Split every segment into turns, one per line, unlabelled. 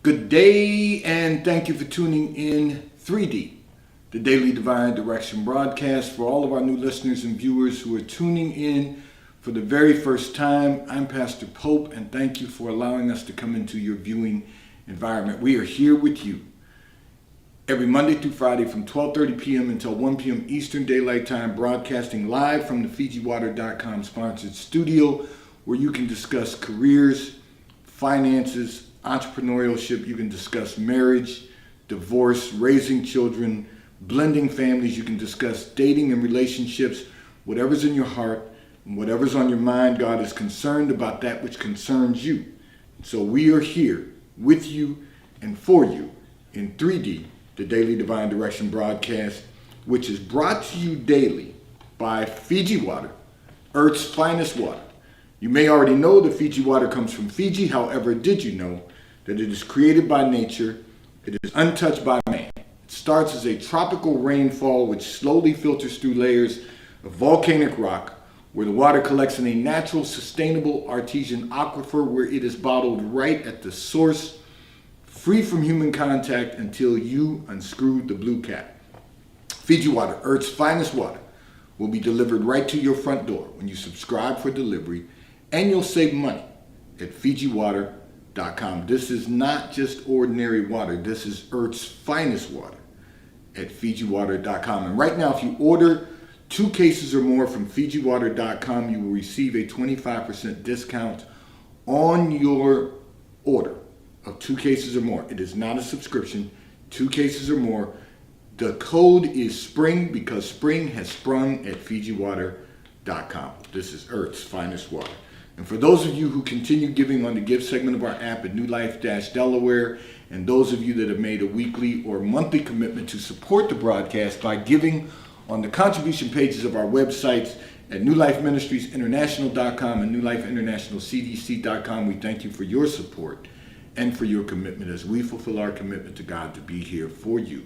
Good day, and thank you for tuning in 3D, the Daily Divine Direction broadcast. For all of our new listeners and viewers who are tuning in for the very first time, I'm Pastor Pope, and thank you for allowing us to come into your viewing environment. We are here with you every Monday through Friday from 12:30 p.m. until 1 p.m. Eastern Daylight Time, broadcasting live from the FijiWater.com sponsored studio, where you can discuss careers, finances, entrepreneurship. You can discuss marriage, divorce, raising children, blending families. You can discuss dating and relationships. Whatever's in your heart and whatever's on your mind, God is concerned about that which concerns you. So we are here with you and for you in 3D, the Daily Divine Direction broadcast, which is brought to you daily by Fiji Water, Earth's finest water. You may already know that Fiji water comes from Fiji. However, did you know that it is created by nature? It is untouched by man. It starts as a tropical rainfall which slowly filters through layers of volcanic rock, where the water collects in a natural, sustainable artesian aquifer where it is bottled right at the source, free from human contact until you unscrew the blue cap. Fiji Water, Earth's finest water, will be delivered right to your front door when you subscribe for delivery, and you'll save money at FijiWater.com. This is not just ordinary water. This is Earth's finest water at FijiWater.com. And right now, if you order 2 cases or more from FijiWater.com, you will receive a 25% discount on your order of 2 cases or more. It is not a subscription. 2 cases or more. The code is SPRING because spring has sprung at FijiWater.com. This is Earth's finest water. And for those of you who continue giving on the give segment of our app at New Life-Delaware, and those of you that have made a weekly or monthly commitment to support the broadcast by giving on the contribution pages of our websites at NewLifeMinistriesInternational.com and NewLifeInternationalCDC.com, we thank you for your support and for your commitment as we fulfill our commitment to God to be here for you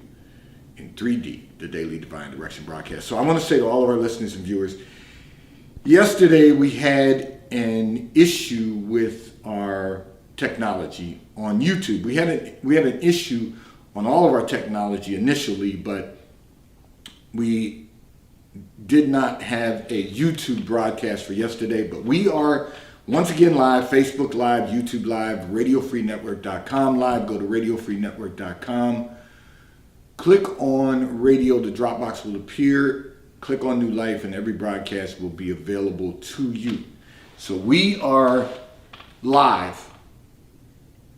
in 3D, the Daily Divine Direction broadcast. So I want to say to all of our listeners and viewers, yesterday we had an issue with our technology on YouTube. We had an issue on all of our technology initially, but we did not have a YouTube broadcast for yesterday. But we are once again live, Facebook Live, YouTube Live, RadioFreeNetwork.com Live. Go to RadioFreeNetwork.com. Click on radio, the drop box will appear. Click on New Life, and every broadcast will be available to you. So we are live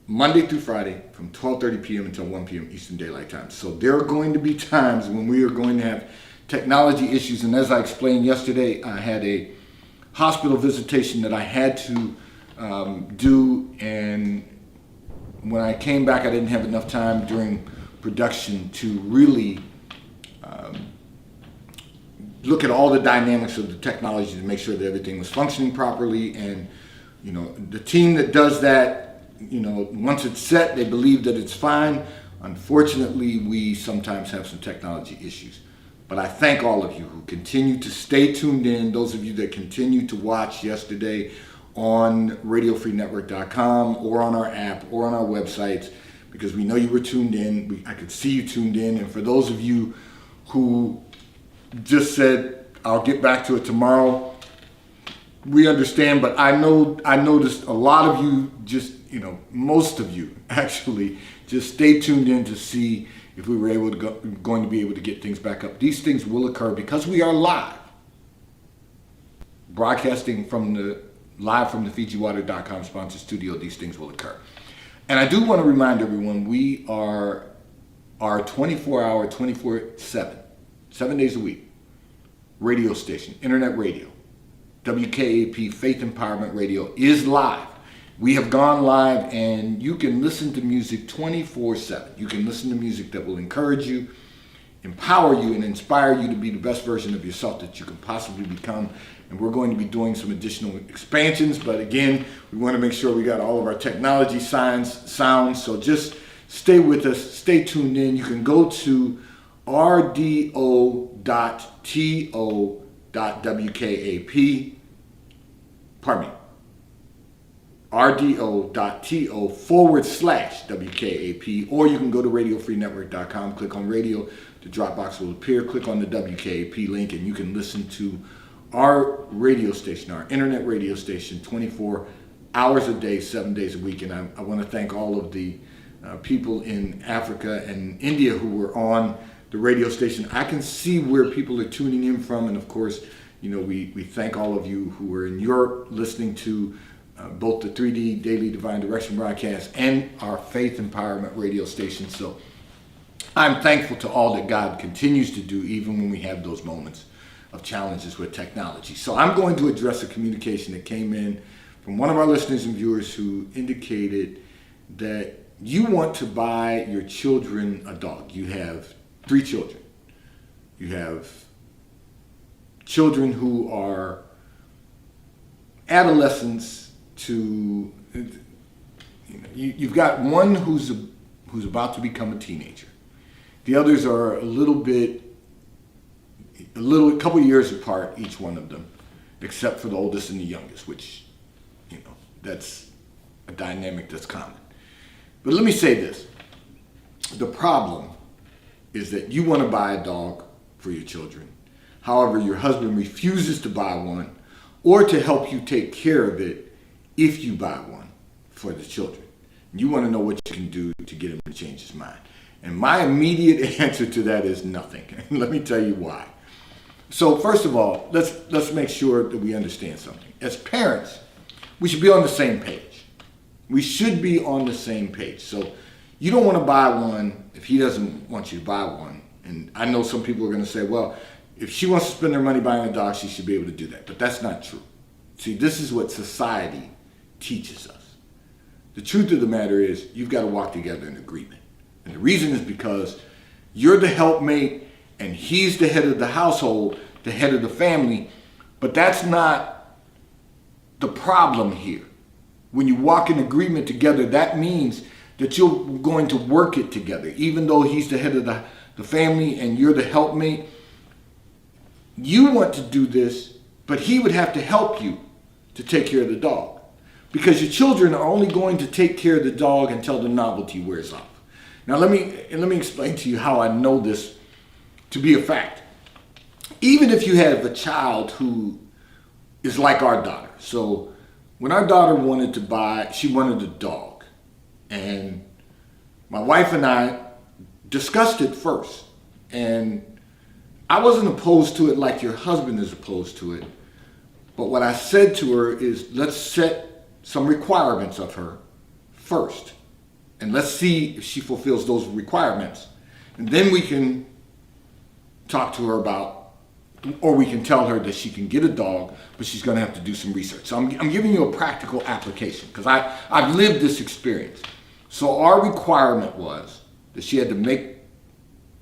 Monday through Friday from 12:30 p.m. until 1 p.m. Eastern Daylight Time. So there are going to be times when we are going to have technology issues. And as I explained yesterday, I had a hospital visitation that I had to do. And when I came back, I didn't have enough time during production to really look at all the dynamics of the technology to make sure that everything was functioning properly. And, you know, the team that does that, you know, once it's set, they believe that it's fine. Unfortunately, we sometimes have some technology issues. But I thank all of you who continue to stay tuned in, those of you that continue to watch yesterday on RadioFreeNetwork.com or on our app or on our websites, because we know you were tuned in. I could see you tuned in. And for those of you who just said, I'll get back to it tomorrow, we understand. But I noticed a lot of you just, you know, most of you actually just stay tuned in to see if we were going to be able to get things back up. These things will occur because we are live, broadcasting live from the FijiWater.com sponsored studio. These things will occur. And I do want to remind everyone, we are our 24-hour, 24/7, 7 days a week, radio station, internet radio, WKAP Faith Empowerment Radio is live. We have gone live, and you can listen to music 24/7. You can listen to music that will encourage you, empower you, and inspire you to be the best version of yourself that you can possibly become. And we're going to be doing some additional expansions, but again, we want to make sure we got all of our technology sounds. So just stay with us, stay tuned in. You can go to rdo.to.wkap, pardon me, rdo.to/WKAP, or you can go to radiofreenetwork.com, click on radio, the drop box will appear, click on the WKAP link, and you can listen to our radio station, our internet radio station, 24 hours a day, 7 days a week. And I want to thank all of the people in Africa and India who were on the radio station. I can see where people are tuning in from, and of course, we thank all of you who are in Europe listening to both the 3D Daily Divine Direction broadcast and our Faith Empowerment radio station. So I'm thankful to all that God continues to do, even when we have those moments of challenges with technology. So I'm going to address a communication that came in from one of our listeners and viewers who indicated that you want to buy your children a dog. You have 3 children. You have children who are adolescents to, you've got one who's about to become a teenager. The others are a couple years apart, each one of them, except for the oldest and the youngest, which, that's a dynamic that's common. But let me say this. The problem is that you want to buy a dog for your children. However, your husband refuses to buy one or to help you take care of it if you buy one for the children. You want to know what you can do to get him to change his mind. And my immediate answer to that is nothing. And let me tell you why. So first of all, let's make sure that we understand something. As parents, we should be on the same page. We should be on the same page. So you don't want to buy one if he doesn't want you to buy one. And I know some people are going to say, well, if she wants to spend her money buying a dog, she should be able to do that. But that's not true. See, this is what society teaches us. The truth of the matter is you've got to walk together in agreement. And the reason is because you're the helpmate and he's the head of the household, the head of the family. But that's not the problem here. When you walk in agreement together, that means that you're going to work it together. Even though he's the head of the family and you're the helpmate, you want to do this, but he would have to help you to take care of the dog. Because your children are only going to take care of the dog until the novelty wears off. Now let me explain to you how I know this to be a fact. Even if you have a child who is like our daughter. So when our daughter she wanted a dog. And my wife and I discussed it first. And I wasn't opposed to it like your husband is opposed to it. But what I said to her is, let's set some requirements of her first. And let's see if she fulfills those requirements. And then we can talk to her or we can tell her that she can get a dog, but she's going to have to do some research. So I'm giving you a practical application because I've lived this experience. So our requirement was that she had to make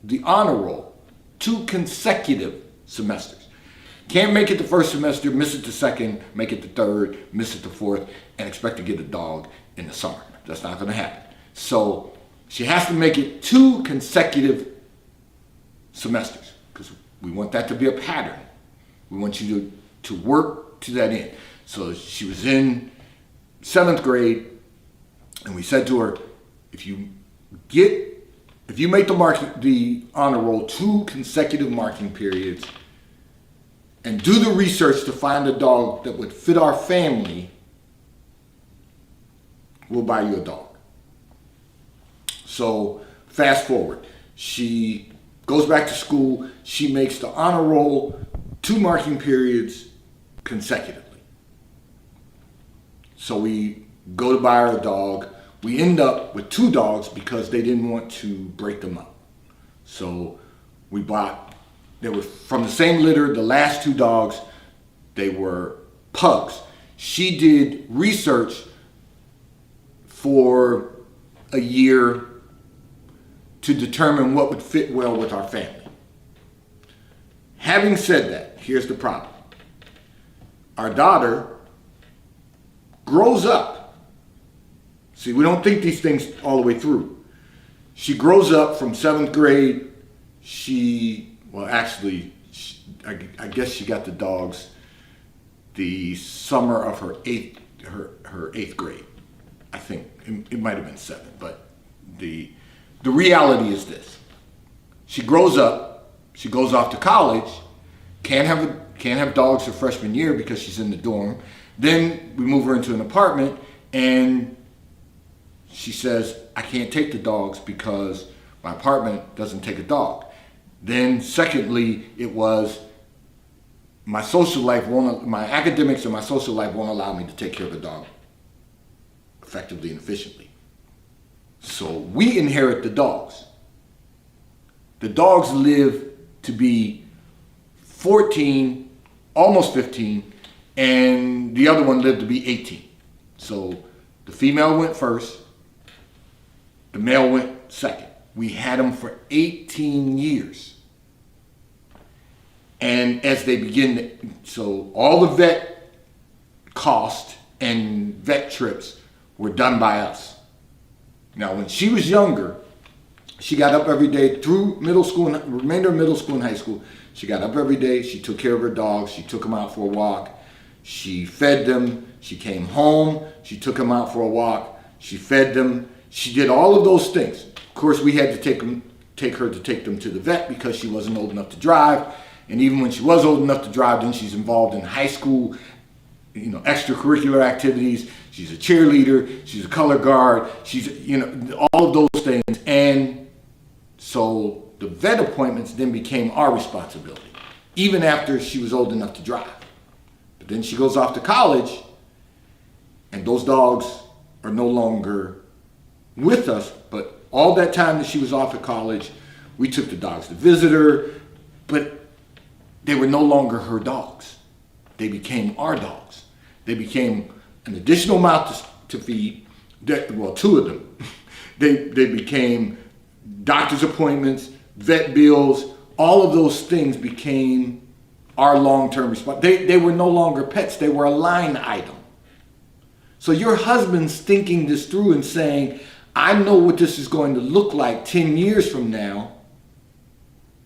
the honor roll 2 consecutive semesters. Can't make it the first semester, miss it the second, make it the third, miss it the fourth, and expect to get a dog in the summer. That's not going to happen. So she has to make it 2 consecutive semesters because we want that to be a pattern. We want you to work to that end. So she was in 7th grade, and we said to her, if you make the honor roll 2 consecutive marking periods and do the research to find a dog that would fit our family, we'll buy you a dog. So fast forward, she goes back to school, she makes the honor roll 2 marking periods consecutively. So we go to buy her a dog. We end up with 2 dogs because they didn't want to break them up. So they were from the same litter, the last 2 dogs, they were pugs. She did research for a year to determine what would fit well with our family. Having said that, here's the problem. Our daughter grows up. See, we don't think these things all the way through. She grows up from 7th grade. I guess she got the dogs the summer of her 8th her 8th grade. I think it might have been 7th, but the reality is this. She grows up, she goes off to college, can't have dogs her freshman year because she's in the dorm. Then we move her into an apartment and she says, I can't take the dogs because my apartment doesn't take a dog. Then secondly, it was my social life my academics and my social life won't allow me to take care of the dog effectively and efficiently. So we inherit the dogs. The dogs live to be 14, almost 15, and the other one lived to be 18. So the female went first, the male went second. We had them for 18 years. And as they begin, so all the vet cost and vet trips were done by us. Now, when she was younger, she got up every day through middle school, remainder of middle school and high school. She got up every day. She took care of her dogs. She took them out for a walk. She fed them. She came home. She took them out for a walk. She fed them. She did all of those things. Of course, we had to take her to take them to the vet because she wasn't old enough to drive. And even when she was old enough to drive, then she's involved in high school, extracurricular activities. She's a cheerleader. She's a color guard. She's, all of those things. And so the vet appointments then became our responsibility, even after she was old enough to drive. But then she goes off to college, and those dogs are no longer with us. But all that time that she was off at college, we took the dogs to visit her, but they were no longer her dogs. They became our dogs. They became an additional mouth to feed. Well, 2 of them. They became doctor's appointments, vet bills. All of those things became our long-term response. They were no longer pets. They were a line item. So your husband's thinking this through and saying, I know what this is going to look like 10 years from now,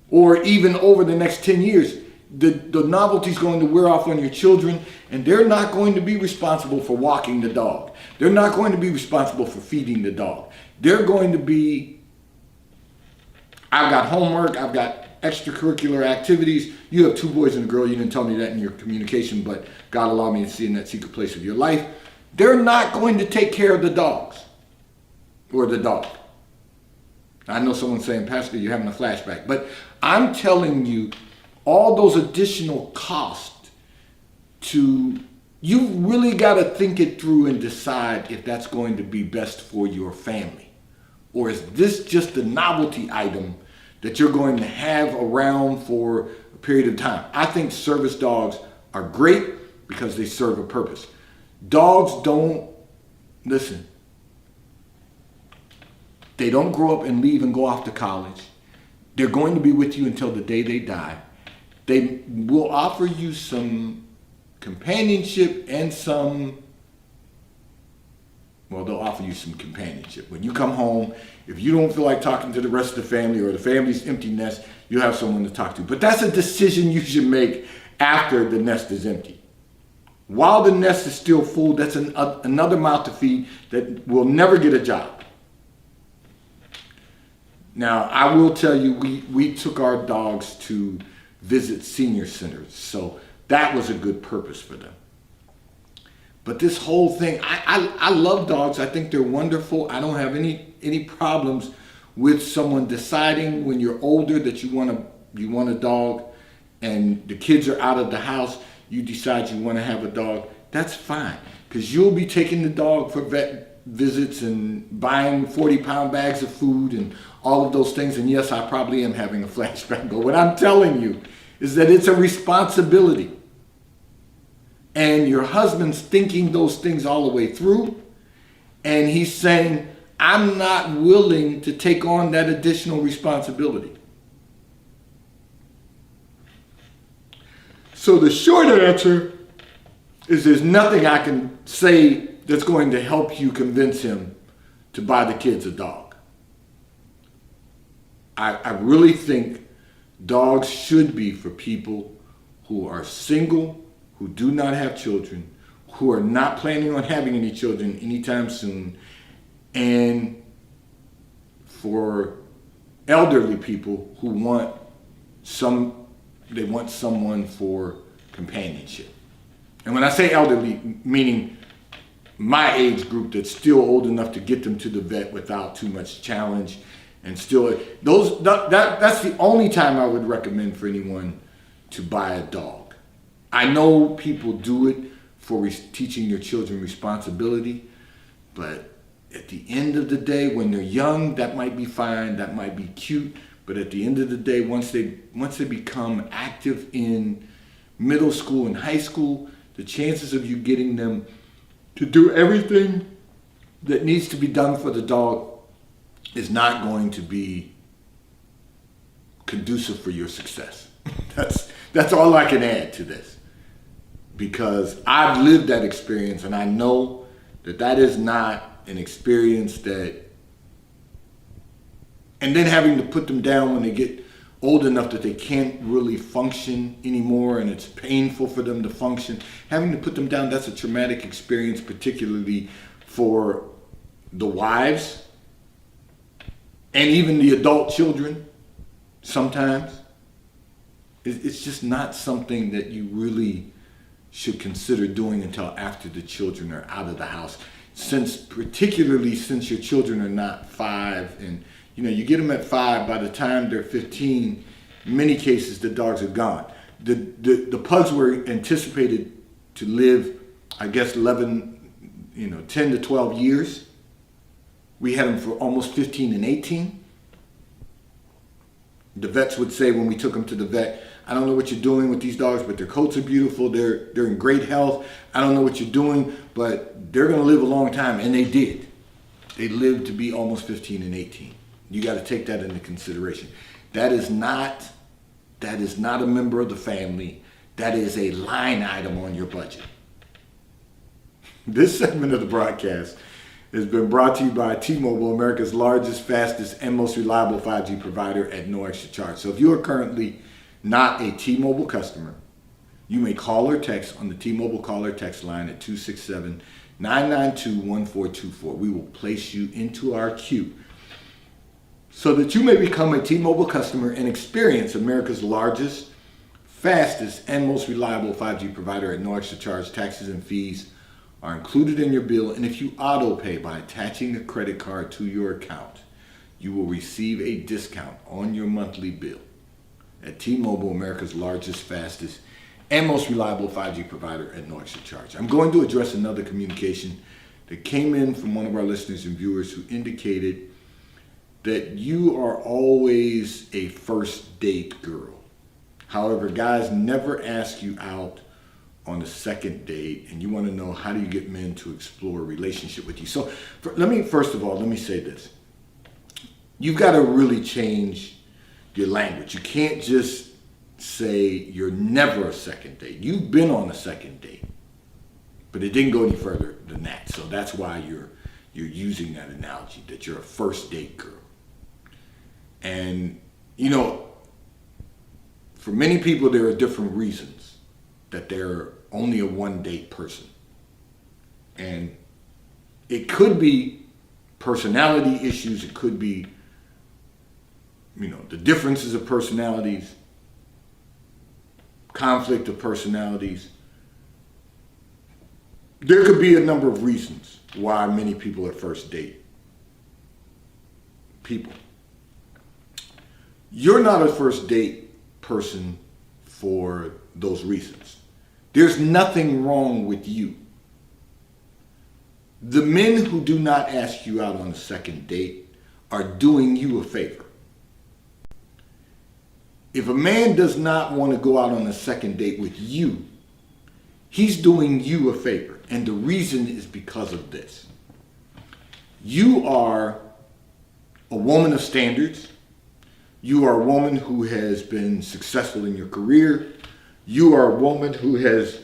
or even over the next 10 years. The novelty's going to wear off on your children, and they're not going to be responsible for walking the dog. They're not going to be responsible for feeding the dog. They're going to be, I've got homework, I've got extracurricular activities. You have 2 boys and a girl. You didn't tell me that in your communication, but God allowed me to see in that secret place of your life. They're not going to take care of the dogs or the dog. I know someone's saying, Pastor, you're having a flashback, but I'm telling you, all those additional costs you've really got to think it through and decide if that's going to be best for your family. Or is this just a novelty item that you're going to have around for a period of time? I think service dogs are great because they serve a purpose. Dogs don't, listen, they don't grow up and leave and go off to college. They're going to be with you until the day they die. They will offer you some companionship and they'll offer you some companionship. When you come home, if you don't feel like talking to the rest of the family or the family's empty nest, you have someone to talk to. But that's a decision you should make after the nest is empty. While the nest is still full, that's another mouth to feed that will never get a job. Now, I will tell you, we took our dogs to visit senior centers, so that was a good purpose for them. But this whole thing, I love dogs. I think they're wonderful. I don't have any problems with someone deciding when you're older that you want a dog, and the kids are out of the house, you decide you want to have a dog. That's fine, because you'll be taking the dog for vet visits and buying 40-pound bags of food and all of those things. And yes, I probably am having a flashback, but what I'm telling you is that it's a responsibility. And your husband's thinking those things all the way through, and he's saying, I'm not willing to take on that additional responsibility. So the short answer is there's nothing I can say that's going to help you convince him to buy the kids a dog. I really think dogs should be for people who are single, who do not have children, who are not planning on having any children anytime soon, and for elderly people who want someone for companionship. And when I say elderly, meaning my age group that's still old enough to get them to the vet without too much challenge, and still that's the only time I would recommend for anyone to buy a dog. I know people do it for teaching their children responsibility, but at the end of the day, when they're young, that might be fine, that might be cute, but at the end of the day, once they become active in middle school and high school, the chances of you getting them to do everything that needs to be done for the dog is not going to be conducive for your success. That's all I can add to this, because I've lived that experience, and I know that is not an experience that, and then having to put them down when they get old enough that they can't really function anymore, and it's painful for them to function. Having to put them down, that's a traumatic experience, particularly for the wives and even the adult children sometimes. It's just not something that you really should consider doing until after the children are out of the house. Particularly since your children are not 5, and you get them at 5, by the time they're 15, in many cases the dogs are gone. The pugs were anticipated to live, I guess, 10 to 12 years. We had them for almost 15 and 18. The vets would say when we took them to the vet, I don't know what you're doing with these dogs, but their coats are beautiful. They're in great health. I don't know what you're doing, but they're going to live a long time. And they did. They lived to be almost 15 and 18. You got to take that into consideration. That is not a member of the family. That is a line item on your budget. This segment of the broadcast has been brought to you by T-Mobile, America's largest, fastest, and most reliable 5G provider at no extra charge. So if you are currently not a T-Mobile customer, you may call or text on the T-Mobile call or text line at 267-992-1424. We will place you into our queue so that you may become a T-Mobile customer and experience America's largest, fastest, and most reliable 5G provider at no extra charge. Taxes and fees are included in your bill, and if you auto pay by attaching a credit card to your account, you will receive a discount on your monthly bill at T-Mobile, America's largest, fastest, and most reliable 5G provider at no extra charge. I'm going to address another communication that came in from one of our listeners and viewers who indicated that you are always a first date girl. However, guys never ask you out on a second date, and you want to know, how do you get men to explore a relationship with you? So let me say this. You've got to really change your language. You can't just say you're never a second date. You've been on a second date, but it didn't go any further than that. So that's why you're using that analogy, that you're a first date girl. And for many people, there are different reasons that they're only a one date person. And it could be personality issues. It could be, the differences of personalities, conflict of personalities. There could be a number of reasons why many people at first date people. You're not a first date person for those reasons. There's nothing wrong with you. The men who do not ask you out on a second date are doing you a favor. If a man does not want to go out on a second date with you, he's doing you a favor. And the reason is because of this. You are a woman of standards. You are a woman who has been successful in your career. You are a woman who has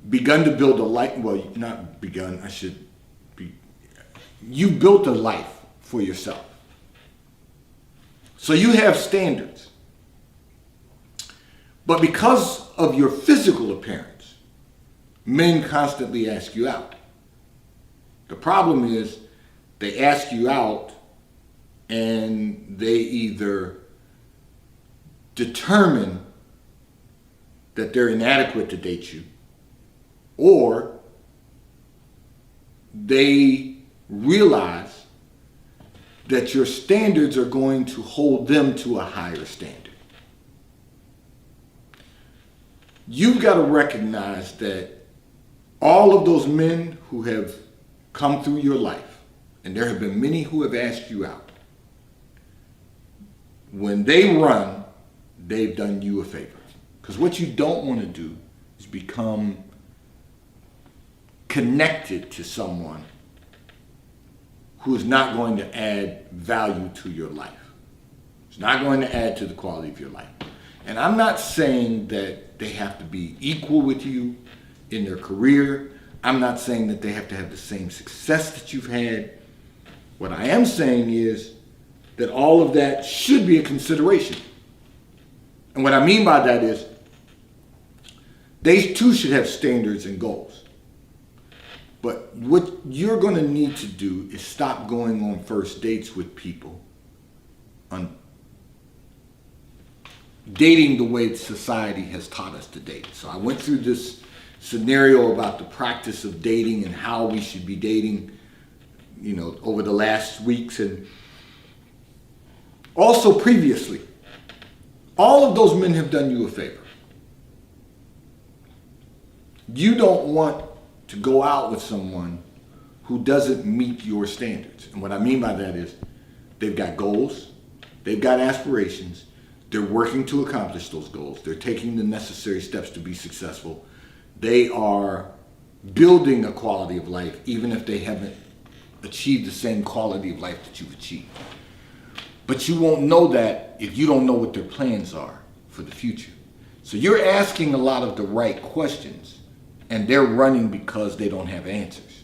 begun to build a life. Well, not begun, you built a life for yourself. So you have standards. But because of your physical appearance, Men constantly ask you out. The problem is they ask you out and they either determine that they're inadequate to date you, or they realize that your standards are going to hold them to a higher standard. You've got to recognize that all of those men who have come through your life, and there have been many who have asked you out, when they run, they've done you a favor. Because what you don't want to do is become connected to someone who is not going to add value to your life. It's not going to add to the quality of your life. And I'm not saying that they have to be equal with you in their career. I'm not saying that they have to have the same success that you've had. What I am saying is that all of that should be a consideration. And what I mean by that is they too should have standards and goals. But what you're going to need to do is stop going on first dates with people, on dating the way society has taught us to date. So I went through this scenario about the practice of dating and how we should be dating, over the last weeks, and also previously. All of those men have done you a favor. You don't want to go out with someone who doesn't meet your standards. And what I mean by that is they've got goals, they've got aspirations, they're working to accomplish those goals, they're taking the necessary steps to be successful, they are building a quality of life even if they haven't achieved the same quality of life that you've achieved. But you won't know that if you don't know what their plans are for the future. So you're asking a lot of the right questions, and they're running because they don't have answers.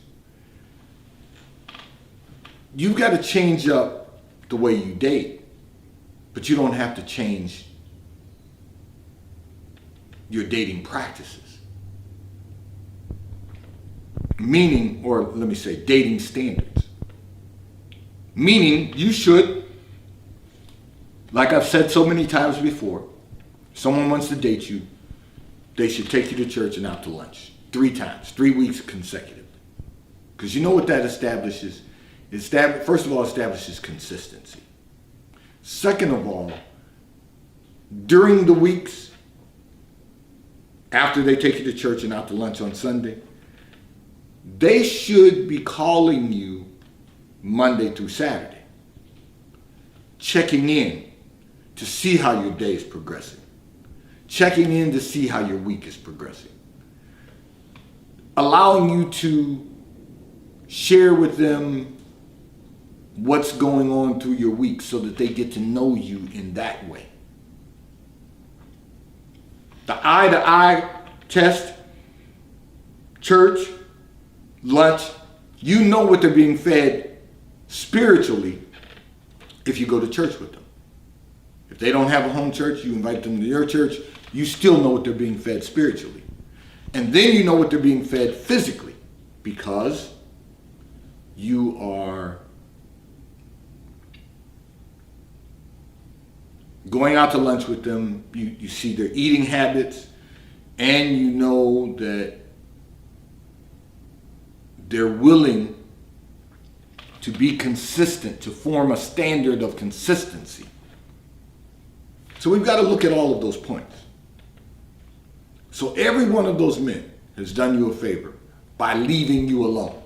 You've got to change up the way you date, but you don't have to change your dating practices. Meaning, or let me say, dating standards. Meaning, you should, like I've said so many times before, if someone wants to date you, they should take you to church and out to lunch 3 times, 3 weeks consecutively. Because you know what that establishes? First of all, establishes consistency. Second of all, during the weeks after they take you to church and out to lunch on Sunday, they should be calling you Monday through Saturday, checking in to see how your day is progressing, checking in to see how your week is progressing, allowing you to share with them what's going on through your week so that they get to know you in that way. The eye-to-eye test, church, lunch, you know what they're being fed spiritually if you go to church with them. If they don't have a home church, you invite them to your church, you still know what they're being fed spiritually. And then you know what they're being fed physically, because you are going out to lunch with them, you see their eating habits, and you know that they're willing to be consistent, to form a standard of consistency. So we've got to look at all of those points. So every one of those men has done you a favor by leaving you alone.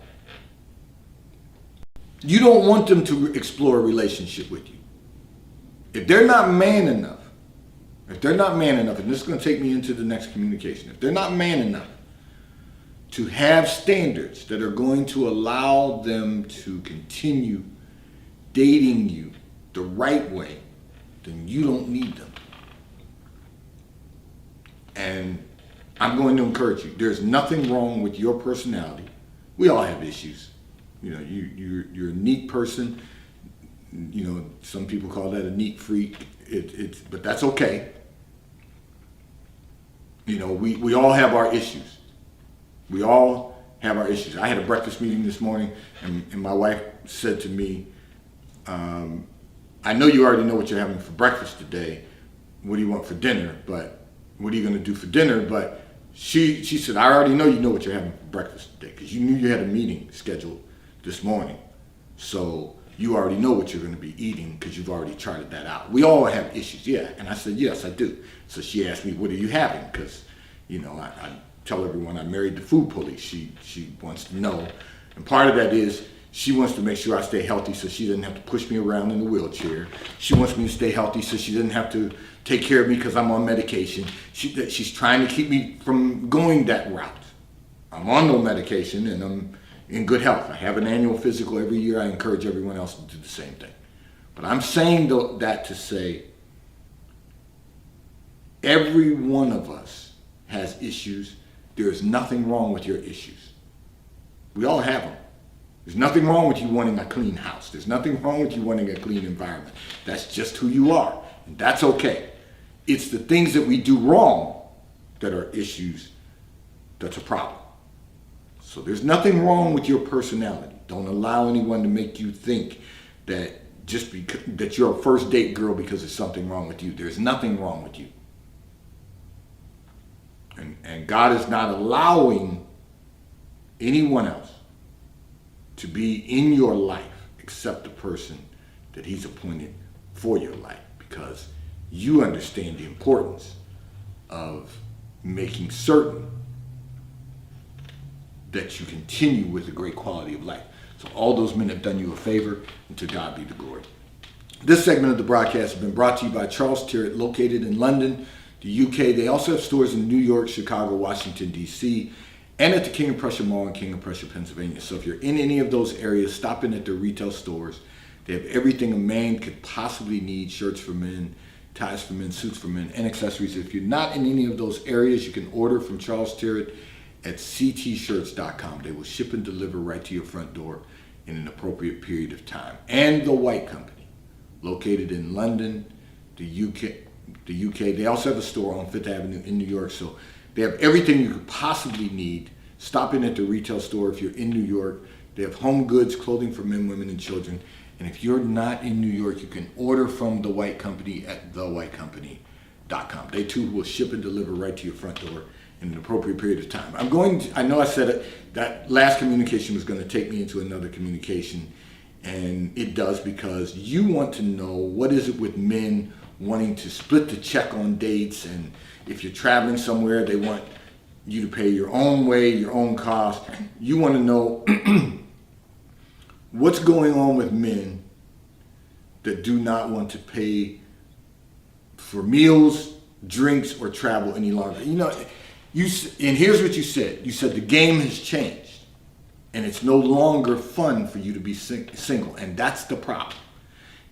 You don't want them to explore a relationship with you. If they're not man enough, and this is going to take me into the next communication, if they're not man enough to have standards that are going to allow them to continue dating you the right way, then you don't need them. And I'm going to encourage you. There's nothing wrong with your personality. We all have issues. You're a neat person. Some people call that a neat freak. But that's okay. We all have our issues. We all have our issues. I had a breakfast meeting this morning, and my wife said to me, I know you already know what you're having for breakfast today. What do you want for dinner? But what are you going to do for dinner? But she said, I already know you know what you're having for breakfast today because you knew you had a meeting scheduled this morning. So you already know what you're going to be eating because you've already charted that out. We all have issues, yeah. And I said, yes, I do. So she asked me, what are you having? Because, I tell everyone I married the food police. She wants to know. And part of that is she wants to make sure I stay healthy so she doesn't have to push me around in a wheelchair. She wants me to stay healthy so she doesn't have to take care of me because I'm on medication. She's trying to keep me from going that route. I'm on no medication and I'm in good health. I have an annual physical every year. I encourage everyone else to do the same thing. But I'm saying that to say every one of us has issues. There is nothing wrong with your issues. We all have them. There's nothing wrong with you wanting a clean house. There's nothing wrong with you wanting a clean environment. That's just who you are, and that's okay. It's the things that we do wrong that are issues that's a problem. So there's nothing wrong with your personality. Don't allow anyone to make you think that just because that you're a first date girl because there's something wrong with you. There's nothing wrong with you. And God is not allowing anyone else to be in your life except the person that he's appointed for your life, because you understand the importance of making certain that you continue with a great quality of life. So all those men have done you a favor, and to God be the glory. This segment of the broadcast has been brought to you by Charles Tyrwhitt, located in London, the UK. They also have stores in New York, Chicago, Washington, D.C., and at the King of Prussia Mall in King of Prussia, Pennsylvania. So if you're in any of those areas, stop in at their retail stores. They have everything a man could possibly need: shirts for men, ties for men, suits for men, and accessories. If you're not in any of those areas, you can order from Charles Tyrwhitt at ctshirts.com. They will ship and deliver right to your front door in an appropriate period of time. And The White Company, located in London, the UK. They also have a store on Fifth Avenue in New York. So they have everything you could possibly need. Stop in at the retail store if you're in New York. They have home goods, clothing for men, women, and children. And if you're not in New York, you can order from The White Company at thewhitecompany.com. They too will ship and deliver right to your front door in an appropriate period of time. I know I said it, that last communication was going to take me into another communication, and it does, because you want to know what is it with men wanting to split the check on dates, and if you're traveling somewhere, they want you to pay your own way, your own cost. You want to know what's going on with men that do not want to pay for meals, drinks, or travel any longer. And here's what you said. You said the game has changed, and it's no longer fun for you to be single, and that's the problem.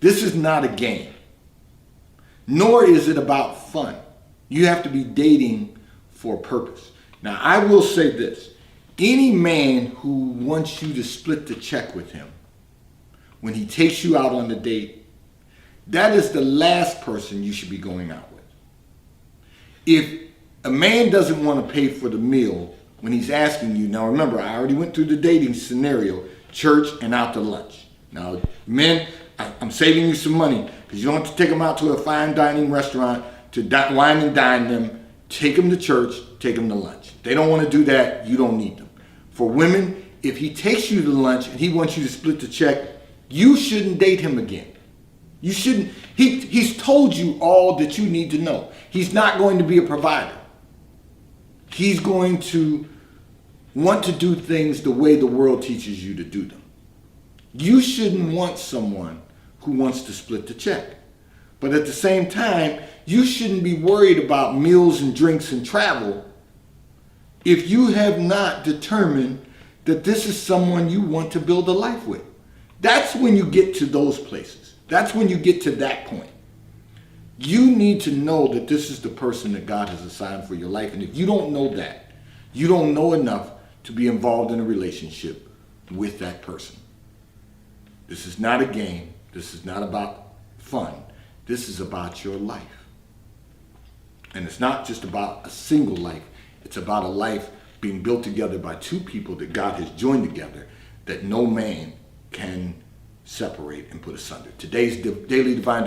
This is not a game, nor is it about fun. You have to be dating for a purpose. Now, I will say this. Any man who wants you to split the check with him when he takes you out on the date, that is the last person you should be going out with. If a man doesn't want to pay for the meal when he's asking you, now remember, I already went through the dating scenario, church and out to lunch. Now, men, I'm saving you some money because you don't have to take them out to a fine dining restaurant to wine and dine them. Take them to church, take them to lunch. If they don't want to do that, you don't need them. For women, if he takes you to lunch and he wants you to split the check, you shouldn't date him again. You shouldn't. He's told you all that you need to know. He's not going to be a provider. He's going to want to do things the way the world teaches you to do them. You shouldn't want someone who wants to split the check. But at the same time, you shouldn't be worried about meals and drinks and travel if you have not determined that this is someone you want to build a life with. That's when you get to those places. That's when you get to that point. You need to know that this is the person that God has assigned for your life. And if you don't know that, you don't know enough to be involved in a relationship with that person. This is not a game. This is not about fun. This is about your life. And it's not just about a single life. It's about a life being built together by two people that God has joined together, that no man can separate and put asunder. Today's Daily Divine